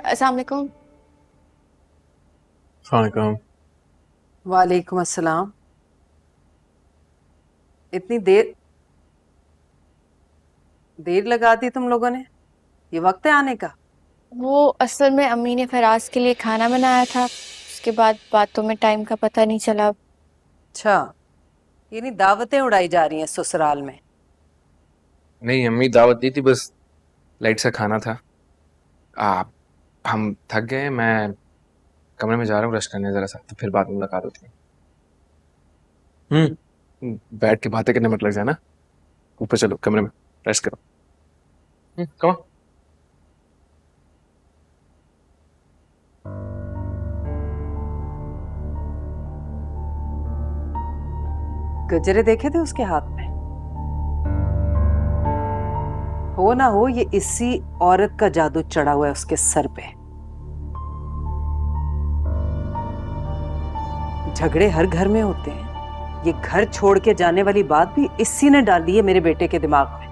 अस्सलाम वालेकुम। वालेकुम। वालेकुम अस्सलाम। इतनी देर देर लगा दी तुम लोगों ने। ये वक्त है आने का? वो असल में अम्मी ने फराज के लिए खाना बनाया था, उसके बाद बातों में टाइम का पता नहीं चला। अच्छा, ये नहीं दावतें उड़ाई जा रही हैं ससुराल में? नहीं, अम्मी दावत दी थी, बस लाइट सा खाना था। आ, हम थक गए। मैं कमरे में जा रहा हूँ ब्रश करने जरा सा, तो फिर बाद में मुलाकात होती है। बैठ के बातें करने मत लग जाना। ऊपर चलो, कमरे में रेस्ट करो। Come on. गजरे देखे थे उसके हाथ में? हो ना हो ये इसी औरत का जादू चढ़ा हुआ है उसके सर पे। झगड़े हर घर में होते हैं, ये घर छोड़ के जाने वाली बात भी इसी ने डाली है मेरे बेटे के दिमाग में।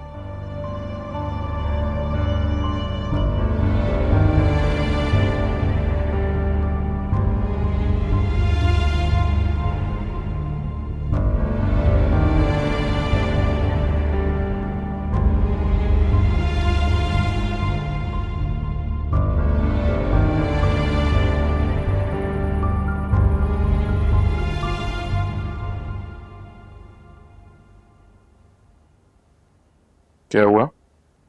क्या हुआ?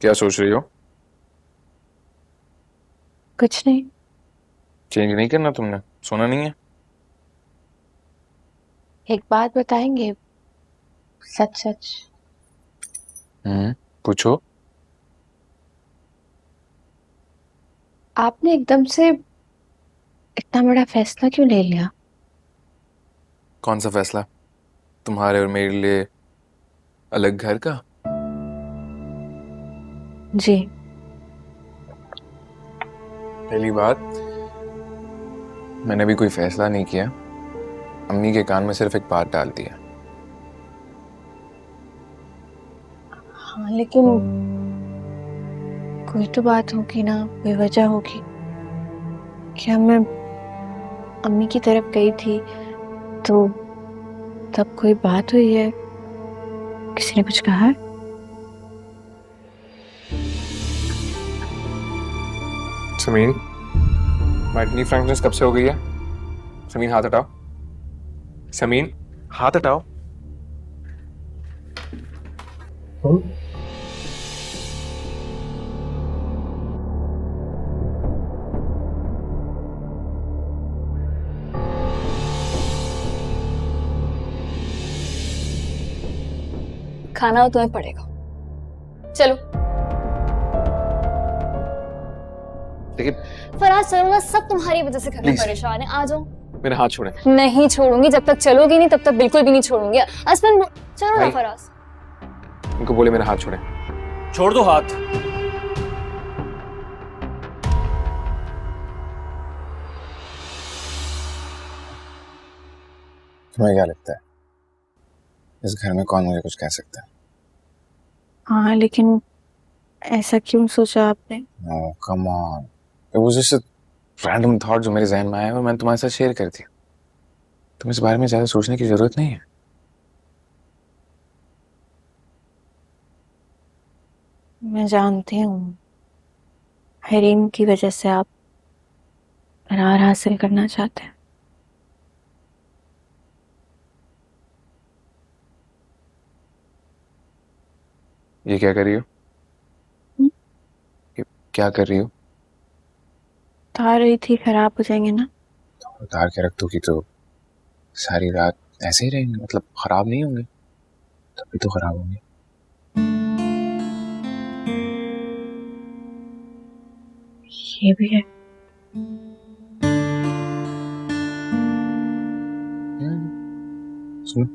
क्या सोच रही हो? कुछ नहीं। चेंज नहीं करना तुमने? सोना नहीं है? एक बात बताएंगे? सच सच। पूछो। आपने एकदम से इतना बड़ा फैसला क्यों ले लिया? कौन सा फैसला? तुम्हारे और मेरे लिए अलग घर का? जी। पहली बात, मैंने भी कोई फैसला नहीं किया। अम्मी के कान में सिर्फ एक बात डाल दिया। हाँ, लेकिन कोई तो बात होगी ना, कोई वजह होगी। क्या मैं अम्मी की तरफ गई थी तो तब कोई बात हुई है? किसी ने कुछ कहा है? समीन, तुम्हारी इतनी फ्रैंकनेस कब से हो गई है? समीन, हाथ हटाओ। समीन, हाथ हटाओ। खाना तो तुम्हें पड़ेगा। चलो लेकिन फराज, चलो ना, सब तुम्हारी वजह से घर में Please. परेशान है। आ जाओ। मेरे हाथ छोड़े। नहीं छोड़ूंगी, जब तक चलोगी नहीं तब तक बिल्कुल भी नहीं छोड़ूंगी। असफन, चलो ना भाई। फराज। उनको बोले मेरे हाथ छोड़े। छोड़ दो हाथ। तुम्हें क्या लगता है इस घर में कौन मुझे कुछ कह सकता है? हाँ, लेकिन ऐसा क्यों सोचा आपने? No come on, it was just a random thought जो मेरे जहन में आया और मैंने तुम्हारे साथ शेयर कर दिया। तुम्हें इस बारे में ज्यादा सोचने की जरूरत नहीं है। मैं जानती हूँ, हरीम की वजह से आप करार हासिल करना चाहते हैं। ये क्या कर रही हो? हम्म, ये क्या कर रही हो? उतार रही थी, खराब हो जाएंगे ना। उतार के रख दोगी तो सारी रात ऐसे ही रहेंगे, मतलब खराब नहीं होंगे? तभी तो खराब होंगे। ये भी है। सुनो,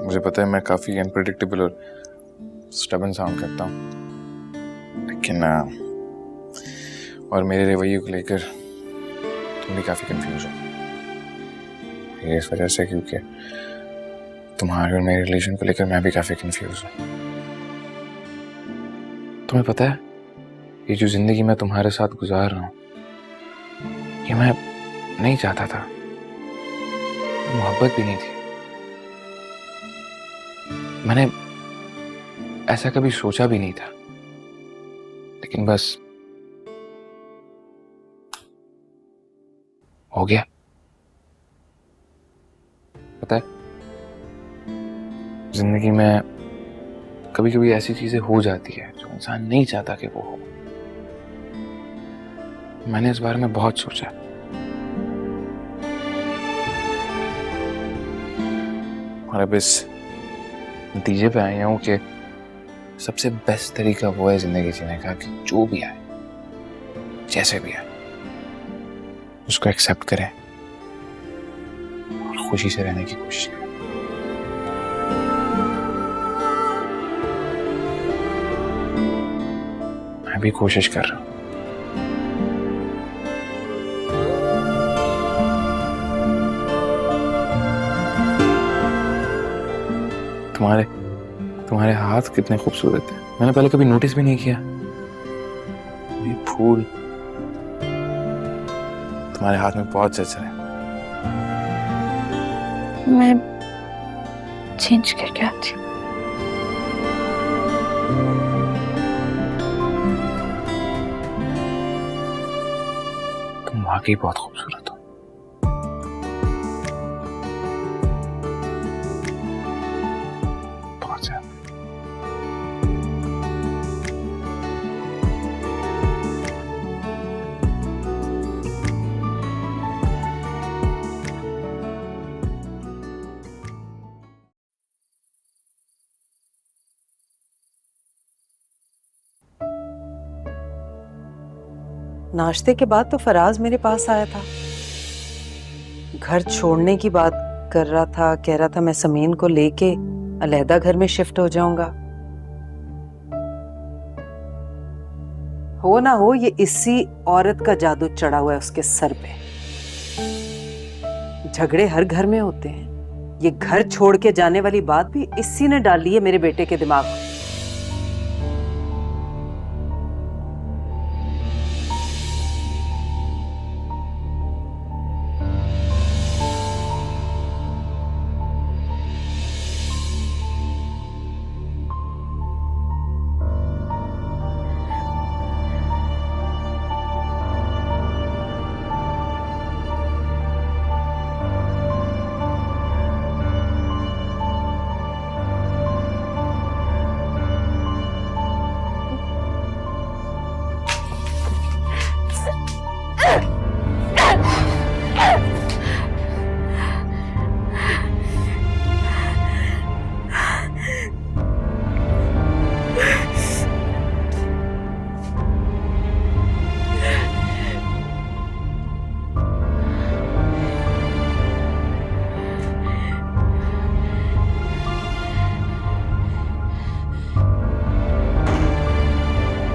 मुझे पता है मैं काफी अनप्रेडिक्टेबल और स्टबन साउंड करता हूँ, लेकिन और मेरे रवैये को लेकर तुम भी काफी कंफ्यूज हो। ये इस वजह से क्योंकि तुम्हारे और मेरे रिलेशन को लेकर मैं भी काफी कंफ्यूज हूँ। तुम्हें पता है, ये जो जिंदगी मैं तुम्हारे साथ गुजार रहा हूं, ये मैं नहीं चाहता था। मोहब्बत भी नहीं थी। मैंने ऐसा कभी सोचा भी नहीं था, लेकिन बस हो गया। पता है, जिंदगी में कभी कभी ऐसी चीजें हो जाती है जो इंसान नहीं चाहता कि वो हो। मैंने इस बारे में बहुत सोचा, और अब इस नतीजे पे आया हूं कि सबसे बेस्ट तरीका वो है जिंदगी जीने का कि जो भी आए, जैसे भी आए, उसको एक्सेप्ट करें और खुशी से रहने की कोशिश करें। मैं भी कोशिश कर रहा हूं। तुम्हारे हाथ कितने खूबसूरत हैं। मैंने पहले कभी नोटिस भी नहीं किया। ये फूल तुम्हारे हाथ में बहुत जच रहे हैं। मैं चेंज करके आती हूँ। तुम वाकई बहुत खूबसूरत हो। बहुत ज्यादा। नाश्ते के बाद तो फराज मेरे पास आया था, घर छोड़ने की बात कर रहा था, कह रहा था मैं समीन को लेके अलहदा घर में शिफ्ट हो जाऊंगा। हो ना हो, ये इसी औरत का जादू चढ़ा हुआ है उसके सर पे। झगड़े हर घर में होते हैं, ये घर छोड़ के जाने वाली बात भी इसी ने डाली है मेरे बेटे के दिमाग में।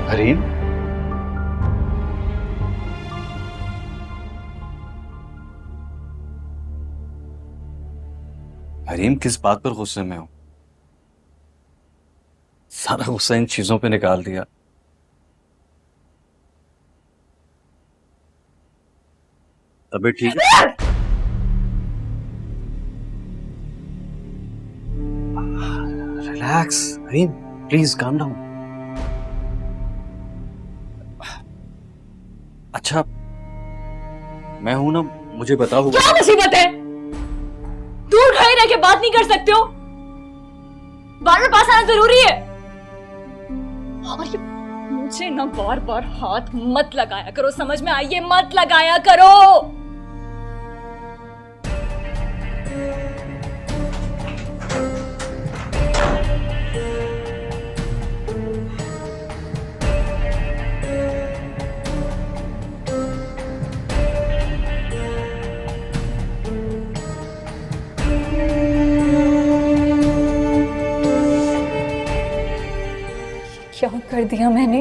हरीम, हरीम किस बात पर गुस्से में हो? सारा गुस्सा इन चीजों पे निकाल दिया। तबीयत ठीक है? Relax Hareem, please calm down. अच्छा, मैं हूं ना, मुझे बताओ। क्या मुसीबत है? दूर खड़े रह के बात नहीं कर सकते हो? बार बार पास आना जरूरी है? और ये मुझे ना बार बार हाथ मत लगाया करो, समझ में आइए, मत लगाया करो। क्या कर दिया मैंने?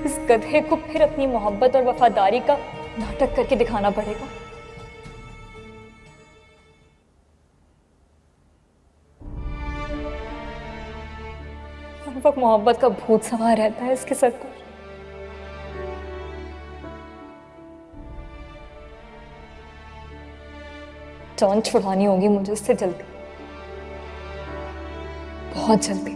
इस गधे को फिर अपनी मोहब्बत और वफादारी का नाटक करके दिखाना पड़ेगा। हर वक्त मोहब्बत का भूत सवार रहता है इसके सर पर। जान छुड़ानी होगी मुझे उससे जल्दी, बहुत जल्दी।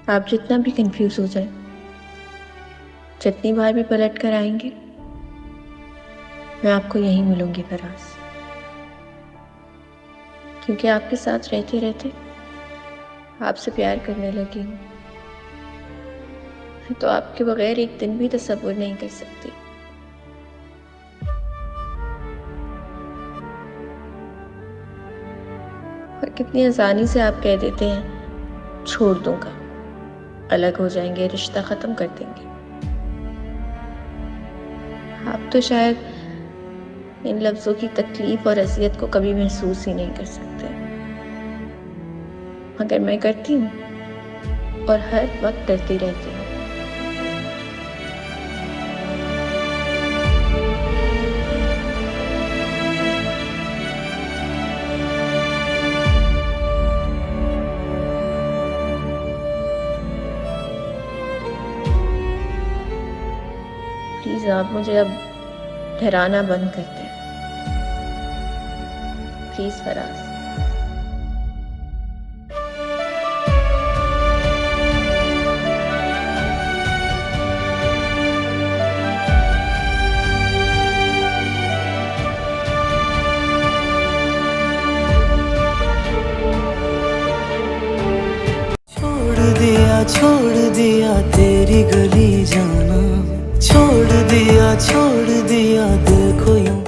आप जितना भी कंफ्यूज हो जाए, जितनी बार भी पलट कर आएंगे, मैं आपको यहीं मिलूंगी फराज। क्योंकि आपके साथ रहते रहते आपसे प्यार करने लगी हूँ, तो आपके बगैर एक दिन भी तसव्वुर नहीं कर सकती। और कितनी आसानी से आप कह देते हैं छोड़ दूंगा, अलग हो जाएंगे, रिश्ता खत्म कर देंगे। आप तो शायद इन लफ्जों की तकलीफ और अजियत को कभी महसूस ही नहीं कर सकते, मगर मैं करती हूँ और हर वक्त करती रहती हूँ। प्लीज आप मुझे अब डराना बंद कर दें, प्लीज फराज। छोड़ दिया तेरी गली जाना, छोड़ दिया दिल को यूं